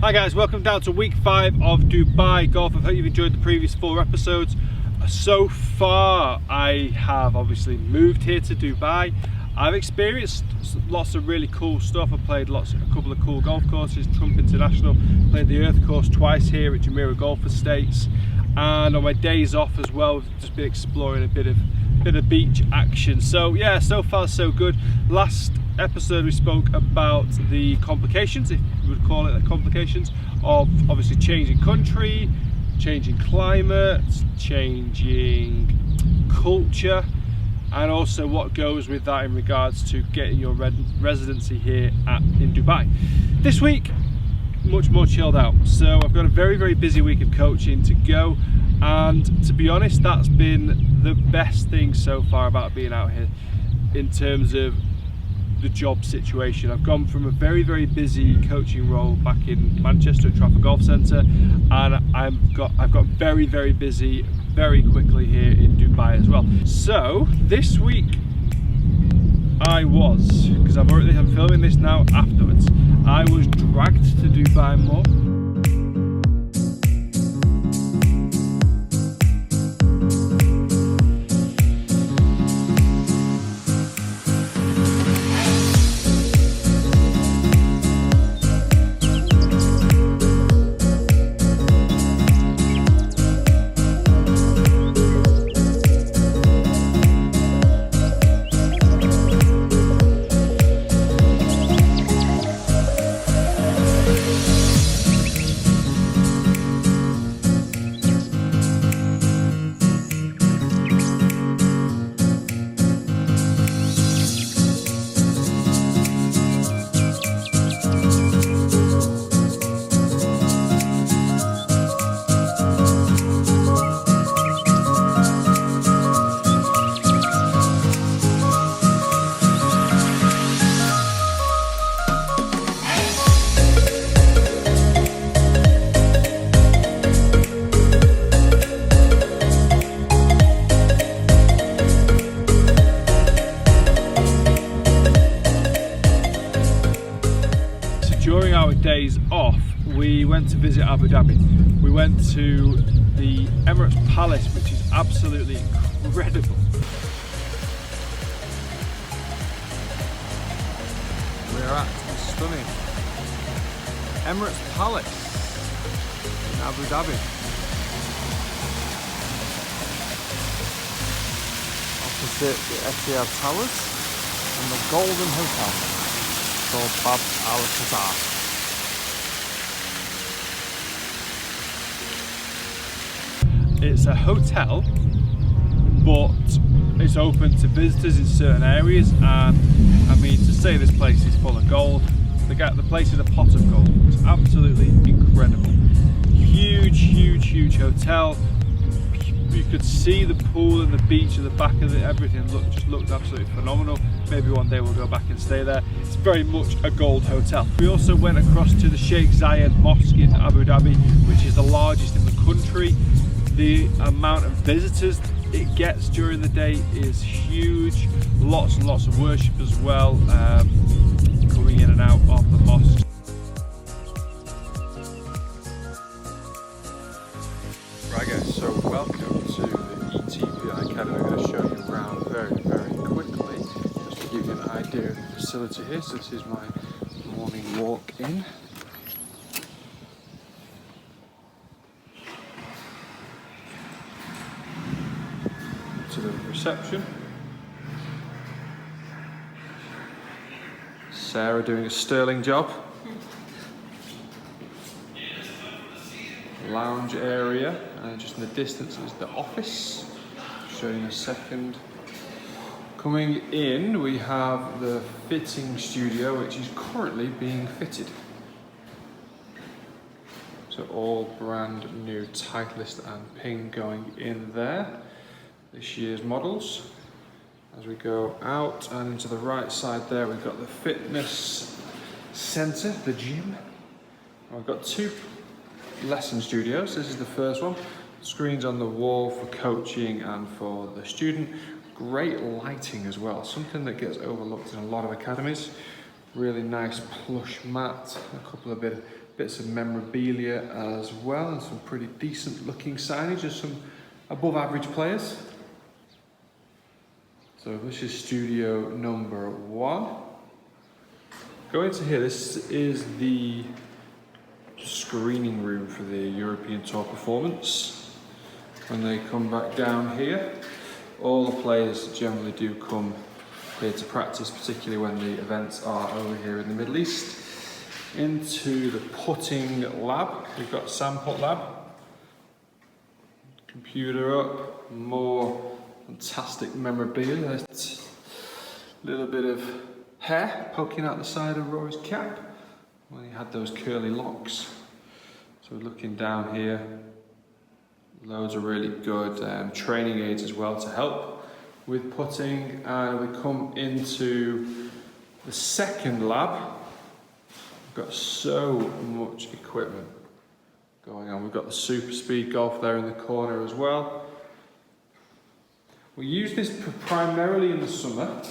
Hi guys, welcome down to week 5 of Dubai Golf. I hope you've enjoyed the previous 4 episodes. So far I have obviously moved here to Dubai. I've experienced lots of really cool stuff. I played a couple of cool golf courses, Trump International, played the Earth course twice here at Jumeirah Golf Estates, and on my days off as well, we've just been exploring a bit of beach action. So yeah, so far so good. Last episode we spoke about the complications, if you would call it the complications, of obviously changing country, changing climate, changing culture, and also what goes with that in regards to getting your residency here in Dubai. This week, much more chilled out. So I've got a very busy week of coaching to go, and to be honest, that's been the best thing so far about being out here in terms of the job situation. I've gone from a very busy coaching role back in Manchester at Trafford Golf Centre, and I've got very busy very quickly here in Dubai as well. So this week because I'm filming this now afterwards, I was dragged to Dubai more. During our days off, we went to visit Abu Dhabi. We went to the Emirates Palace, which is absolutely incredible. We're at the stunning Emirates Palace in Abu Dhabi. Opposite the Etihad Towers and the Golden Hotel, called BURJ Al-Khazar. It's a hotel, but it's open to visitors in certain areas, and I mean, to say this place is full of gold, the place is a pot of gold. It's absolutely incredible. Huge hotel. You could see the pool and the beach at the back of it. Everything just looked absolutely phenomenal. Maybe one day we'll go back and stay there. It's very much a gold hotel. We also went across to the Sheikh Zayed Mosque in Abu Dhabi, which is the largest in the country. The amount of visitors it gets during the day is huge. Lots and lots of worship as well, coming in and out of the mosque. Right guys, so welcome to the ETPI Academy. I'm going to show you around very quickly, just to give you an idea of the facility here. So this is my morning walk in. To the reception. Sarah doing a sterling job. Lounge area, and just in the distance is the office. I'll show you in a second. Coming in, we have the fitting studio, which is currently being fitted. So all brand new Titleist and ping going in there. This year's models. As we go out and into the right side there, we've got the fitness center, the gym. I've got 2 lesson studios. This is the first one. Screens on the wall for coaching and for the student. Great lighting as well, something that gets overlooked in a lot of academies. Really nice plush mat, a couple of bits of memorabilia as well, and some pretty decent looking signage and some above average players. So this is studio number 1. Go into here, this is the screening room for the European Tour Performance. When they come back down here, all the players generally do come here to practice, particularly when the events are over here in the Middle East. Into the putting lab, we've got Sam Putt Lab. Computer up, more fantastic memorabilia. A little bit of hair poking out the side of Rory's cap when he had those curly locks. So we're looking down here, loads of really good training aids as well to help with putting. And we come into the second lab. We've got so much equipment going on. We've got the super speed golf there in the corner as well. We use this primarily in the summer.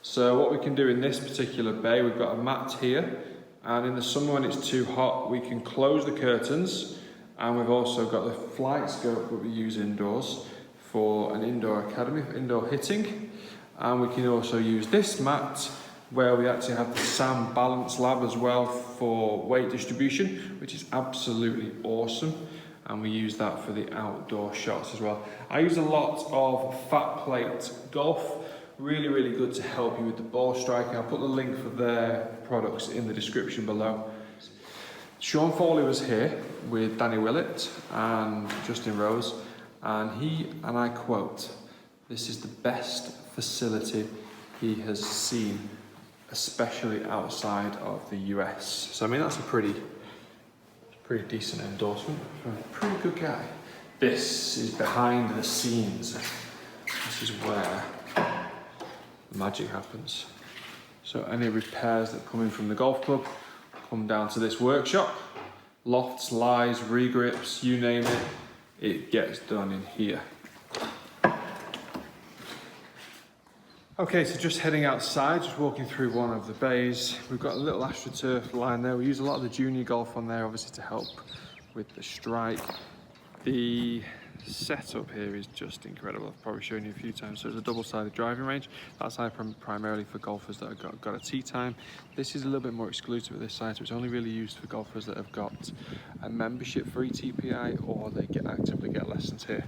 So what we can do in this particular bay, we've got a mat here, and in the summer when it's too hot, we can close the curtains, and we've also got the flight scope that we use indoors for an indoor academy, for indoor hitting. And we can also use this mat where we actually have the SAM Balance Lab as well for weight distribution, which is absolutely awesome. And we use that for the outdoor shots as well. I use a lot of fat plate golf. Really, really good to help you with the ball striking. I'll put the link for their products in the description below. Sean Foley was here with Danny Willett and Justin Rose, and he, and I quote, "This is the best facility he has seen, especially outside of the US." So I mean, that's a pretty decent endorsement from a pretty good guy. This is behind the scenes. This is where the magic happens. So any repairs that come in from the golf club come down to this workshop. Lofts, lies, regrips, you name it, it gets done in here. Okay, so just heading outside, just walking through one of the bays. We've got a little AstroTurf line there. We use a lot of the junior golf on there, obviously, to help with the strike. The setup here is just incredible. I've probably shown you a few times. So it's a double-sided driving range. That's primarily for golfers that have got a tee time. This is a little bit more exclusive at this site, so it's only really used for golfers that have got a membership for ETPI or they actively get lessons here.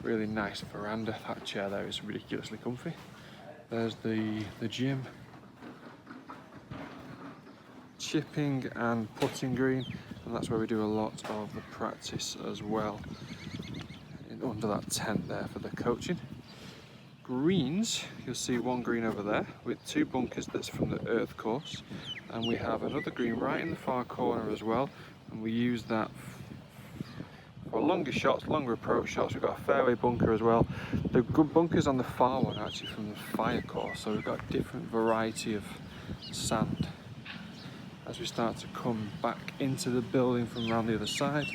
Really nice veranda. That chair there is ridiculously comfy. There's the gym, chipping and putting green, and that's where we do a lot of the practice as well, under that tent there for the coaching. Greens, you'll see one green over there with 2 bunkers that's from the earth course, and we have another green right in the far corner as well, and we use that for longer shots, longer approach shots. We've got a fairway bunker as well. The good bunkers on the far one are actually from the fire course, so we've got a different variety of sand. As we start to come back into the building from around the other side,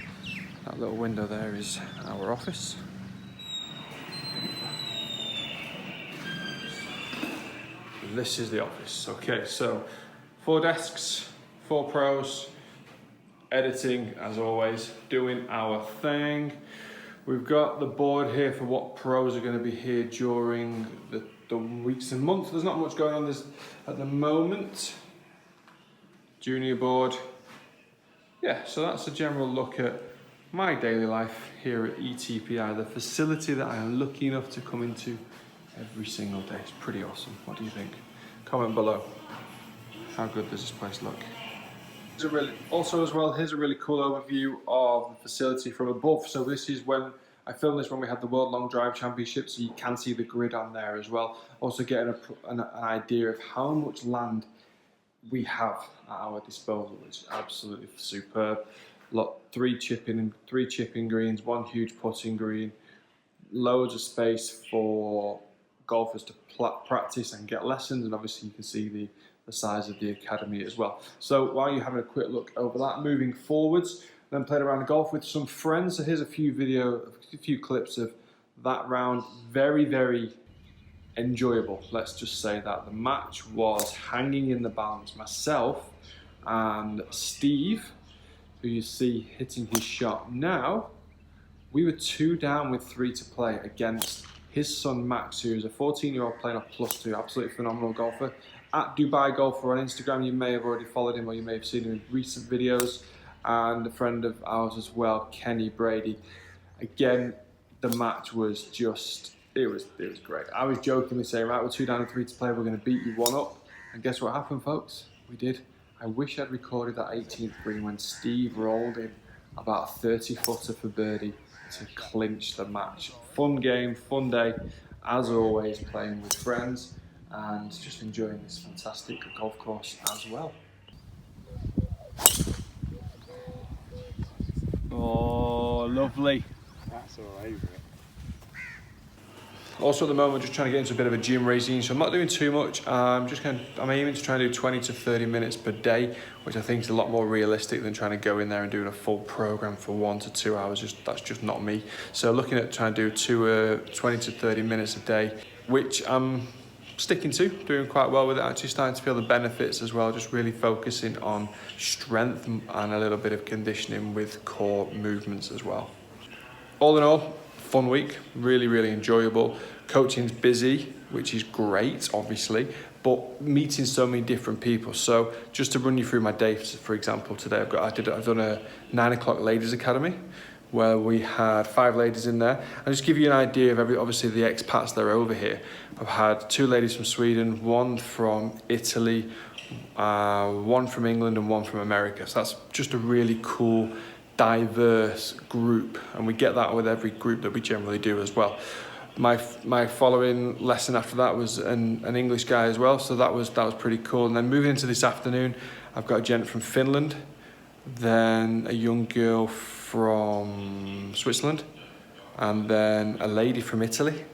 that little window there is our office. And this is the office. Okay, so 4 desks, 4 pros, editing as always, doing our thing. We've got the board here for what pros are going to be here during the weeks and months. There's not much going on this at the moment. Junior board. Yeah, so that's a general look at my daily life here at ETPI, the facility that I am lucky enough to come into every single day. It's pretty awesome. What do you think? Comment below. How good does this place look? Also as well, here's a really cool overview of the facility from above. So this is when I filmed this when we had the World Long Drive Championship, so you can see the grid on there as well. Also getting an idea of how much land we have at our disposal, which is absolutely superb. 3 chipping greens, 1 huge putting green, loads of space for golfers to practice and get lessons, and obviously you can see the size of the academy as well. So while you're having a quick look over that, moving forwards, then played around the golf with some friends. So here's a few clips of that round. Very, very enjoyable, let's just say that. The match was hanging in the balance. Myself and Steve, who you see hitting his shot now. We were 2 down with 3 to play against his son Max, who is a 14-year-old playing off +2, absolutely phenomenal golfer. At Dubai Golfer on Instagram, you may have already followed him or you may have seen him in recent videos. And a friend of ours as well, Kenny Brady. Again, the match was just, it was great. I was jokingly saying, right, we're 2 down and 3 to play, we're going to beat you 1 up. And guess what happened, folks? We did. I wish I'd recorded that 18th green when Steve rolled in about a 30-footer for birdie to clinch the match. Fun game, fun day, as always, playing with friends and just enjoying this fantastic golf course as well. Oh, lovely. That's all over it. Also at the moment, just trying to get into a bit of a gym regime, so I'm not doing too much. I'm aiming to try and do 20 to 30 minutes per day, which I think is a lot more realistic than trying to go in there and doing a full program for 1 to 2 hours. That's just not me. So looking at trying to do 20 to 30 minutes a day, which I'm sticking to, doing quite well with it. Actually starting to feel the benefits as well, just really focusing on strength and a little bit of conditioning with core movements as well. All in all, fun week, really enjoyable. Coaching's busy, which is great, obviously, but meeting so many different people. So just to run you through my day, for example, today I've done a 9 o'clock ladies academy where we had 5 ladies in there. I'll just give you an idea of obviously the expats that are over here. I've had 2 ladies from Sweden, 1 from Italy, 1 from England and 1 from America. So that's just a really cool, diverse group, and we get that with every group that we generally do as well. My following lesson after that was an English guy as well, so that was pretty cool. And then moving into this afternoon, I've got a gent from Finland, then a young girl from Switzerland, and then a lady from Italy,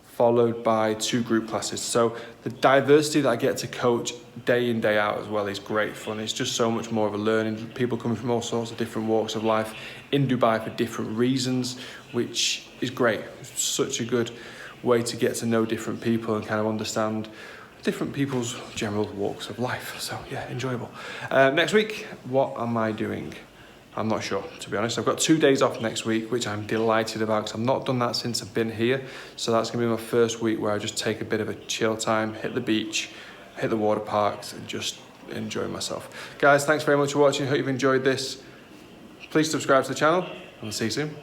followed by 2 group classes. So the diversity that I get to coach day in, day out as well is great fun. It's just so much more of a learning. People coming from all sorts of different walks of life in Dubai for different reasons, which is great. It's such a good way to get to know different people and kind of understand different people's general walks of life. So yeah, enjoyable. Next week, what am I doing? I'm not sure, to be honest. I've got 2 days off next week, which I'm delighted about because I've not done that since I've been here. So that's going to be my first week where I just take a bit of a chill time, hit the beach, hit the water parks, and just enjoy myself. Guys, thanks very much for watching. Hope you've enjoyed this. Please subscribe to the channel, and I'll see you soon.